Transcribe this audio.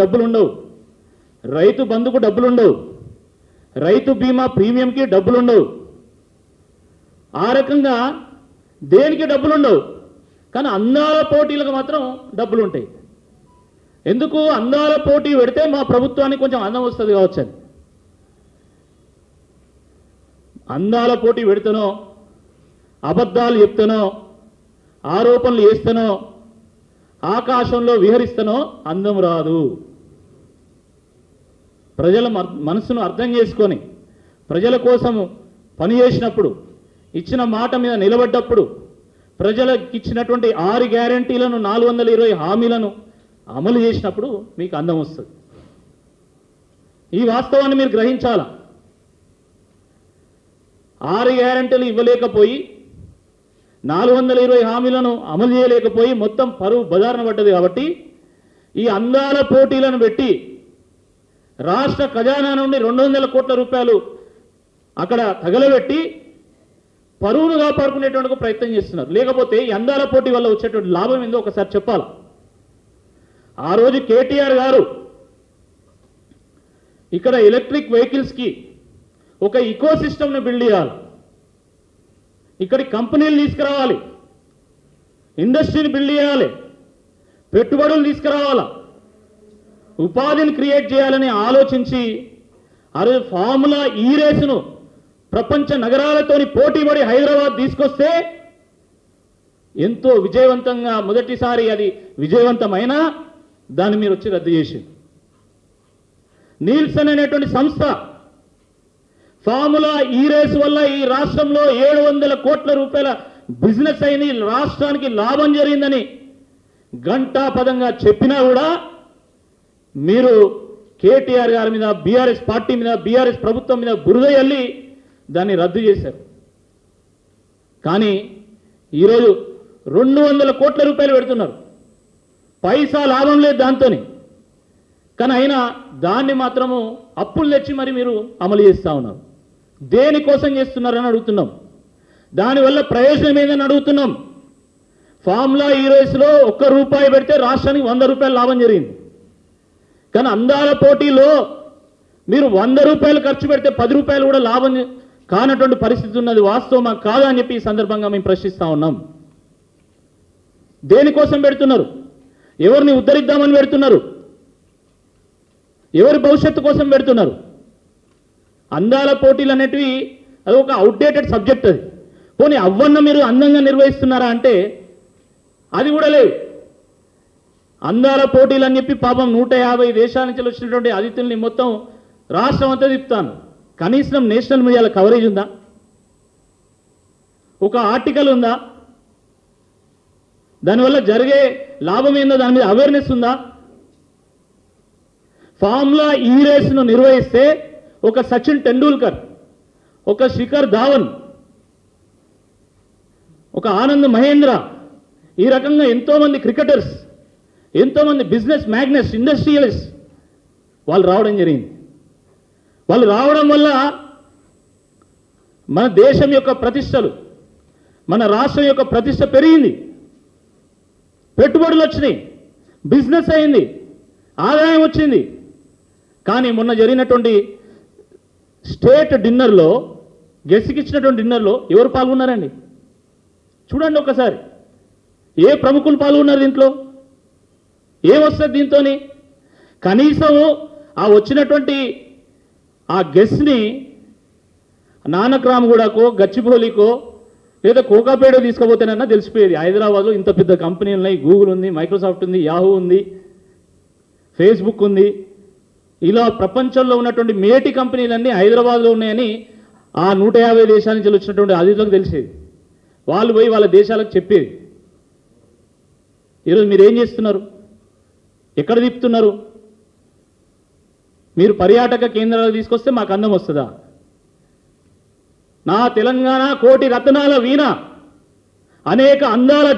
డబ్బులు ఉండవు, రైతు బంధుకు డబ్బులు ఉండవు, రైతు బీమా ప్రీమియంకి డబ్బులు ఉండవు, ఆ రకంగా దేనికి డబ్బులు ఉండవు. కానీ అందాల పోటీలకు మాత్రం డబ్బులు ఉంటాయి. ఎందుకు అందాల పోటీ పెడితే మా ప్రభుత్వానికి కొంచెం అందం వస్తుంది కావచ్చు అని. అందాల పోటీ పెడితేనో, అబద్ధాలు చెప్తానో, ఆరోపణలు చేస్తానో, ఆకాశంలో విహరిస్తానో అందం రాదు. ప్రజల మనసును అర్థం చేసుకొని ప్రజల కోసం పనిచేసినప్పుడు, ఇచ్చిన మాట మీద నిలబడ్డప్పుడు, ప్రజలకు ఇచ్చినటువంటి 6 గ్యారంటీలను 420 హామీలను అమలు చేసినప్పుడు మీకు అందం వస్తుంది. ఈ వాస్తవాన్ని మీరు గ్రహించాలా. 6 గ్యారంటీలు ఇవ్వలేకపోయి, 420 హామీలను అమలు చేయలేకపోయి మొత్తం పరువు బజారున పడ్డది. కాబట్టి ఈ అందాల పోటీలను పెట్టి రాష్ట్ర ఖజానా నుండి 200 కోట్ల రూపాయలు అక్కడ తగలబెట్టి పరువును కాపాడుకునేటువంటి ప్రయత్నం చేస్తున్నారు. లేకపోతే ఈ అందాల పోటీ వల్ల వచ్చేటువంటి లాభం ఏందో ఒకసారి చెప్పాలి. ఆ రోజు కేటీఆర్ గారు ఇక్కడ ఎలక్ట్రిక్ వెహికల్స్కి ఒక ఇకో సిస్టమ్ను బిల్డ్ చేయాలి, ఇక్కడి కంపెనీలు తీసుకురావాలి, ఇండస్ట్రీని బిల్డ్ చేయాలి, పెట్టుబడులు తీసుకురావాలా, ఉపాధిని క్రియేట్ చేయాలని ఆలోచించి ఆ రోజు ఫార్ములా ఈ రేసును ప్రపంచ నగరాలతోని పోటీపడి హైదరాబాద్ తీసుకొస్తే ఎంతో విజయవంతంగా మొదటిసారి అది విజయవంతమైనా దాన్ని మీరు వచ్చి రద్దు చేసి నీల్సన్ అనేటువంటి సంస్థ ఫార్ములా ఈ రేసు వల్ల ఈ రాష్ట్రంలో 700 కోట్ల రూపాయల బిజినెస్ అయింది, రాష్ట్రానికి లాభం జరిగిందని ఘంటాపదంగా చెప్పినా కూడా మీరు కేటీఆర్ గారి మీద, బీఆర్ఎస్ పార్టీ మీద, బీఆర్ఎస్ ప్రభుత్వం మీద బురద చల్లి దాన్ని రద్దు చేశారు. కానీ ఈరోజు 200 కోట్ల రూపాయలు పెడుతున్నారు, పైసా లాభం లేదు దాంతోని. కానీ అయినా దాన్ని మాత్రము అప్పులు తెచ్చి మరి మీరు అమలు చేస్తూ ఉన్నారు. దేనికోసం చేస్తున్నారని అడుగుతున్నాం, దానివల్ల ప్రయోజనం ఏందని అడుగుతున్నాం. ఫార్ములా ఈ రేసులో 1 రూపాయి పెడితే రాష్ట్రానికి 100 రూపాయలు లాభం జరిగింది. కానీ అందాల పోటీలో మీరు 100 రూపాయలు ఖర్చు పెడితే 10 రూపాయలు కూడా లాభం కానటువంటి పరిస్థితి ఉన్నది. వాస్తవమా కాదా అని చెప్పి ఈ సందర్భంగా మేము ప్రశ్నిస్తూ ఉన్నాం. దేనికోసం పెడుతున్నారు? ఎవరిని ఉద్ధరిద్దామని పెడుతున్నారు? ఎవరి భవిష్యత్తు కోసం పెడుతున్నారు? అందాల పోటీలు అనేటివి అది ఒక అవుట్డేటెడ్ సబ్జెక్ట్. అది పోనీ అవ్వన్న మీరు అందంగా నిర్వహిస్తున్నారా అంటే అది కూడా లేదు. అందాల పోటీలు అని చెప్పి పాపం 150 దేశాల నుంచి వచ్చినటువంటి అతిథుల్ని మొత్తం రాష్ట్రం అంతా తిప్పుతాను. కనీసం నేషనల్ మీడియాలో కవరేజ్ ఉందా? ఒక ఆర్టికల్ ఉందా? దానివల్ల జరిగే లాభం ఏందో దాని మీద అవేర్నెస్ ఉందా? ఫార్ములా ఈ రేసును నిర్వహిస్తే ఒక సచిన్ టెండూల్కర్, ఒక శిఖర్ ధావన్, ఒక ఆనంద్ మహేంద్ర, ఈ రకంగా ఎంతోమంది క్రికెటర్స్, ఎంతోమంది బిజినెస్ మ్యాగ్నెట్స్, ఇండస్ట్రియలిస్ట్ వాళ్ళు రావడం జరిగింది. వాళ్ళు రావడం వల్ల మన దేశం యొక్క ప్రతిష్టలు, మన రాష్ట్రం యొక్క ప్రతిష్ట పెరిగింది, పెట్టుబడులు వచ్చినాయి, బిజినెస్ అయింది, ఆదాయం వచ్చింది. కానీ మొన్న జరిగినటువంటి స్టేట్ డిన్నర్లో, గెస్ట్కిచ్చినటువంటి డిన్నర్లో ఎవరు పాల్గొన్నారండి? చూడండి ఒకసారి. ఏ ప్రముఖులు పాల్గొన్నారు దీంట్లో? ఏమొస్తుంది దీంతో? కనీసం ఆ వచ్చినటువంటి ఆ గెస్ట్ని నానక్రామ్గూడకో, గచ్చిబౌలికో లేదా కోకాపేట తీసుకుపోతేనన్నా తెలిసిపోయేది. హైదరాబాద్లో ఇంత పెద్ద కంపెనీలు ఉన్నాయి, గూగుల్ ఉంది, మైక్రోసాఫ్ట్ ఉంది, యాహూ ఉంది, ఫేస్బుక్ ఉంది. ఇలా ప్రపంచంలో ఉన్నటువంటి మేటి కంపెనీలన్నీ హైదరాబాద్లో ఉన్నాయని ఆ 150 దేశాల నుంచి వచ్చినటువంటి అతిథులకు తెలిసేది. వాళ్ళు పోయి వాళ్ళ దేశాలకు చెప్పేది. ఈరోజు మీరు ఏం చేస్తున్నారు? ఎక్కడ తిప్పుతున్నారు? మీరు పర్యాటక కేంద్రాలకు తీసుకొస్తే మాకు అందం వస్తుందా? నా తెలంగాణ కోటి రత్నాల వీణ, అనేక అందాల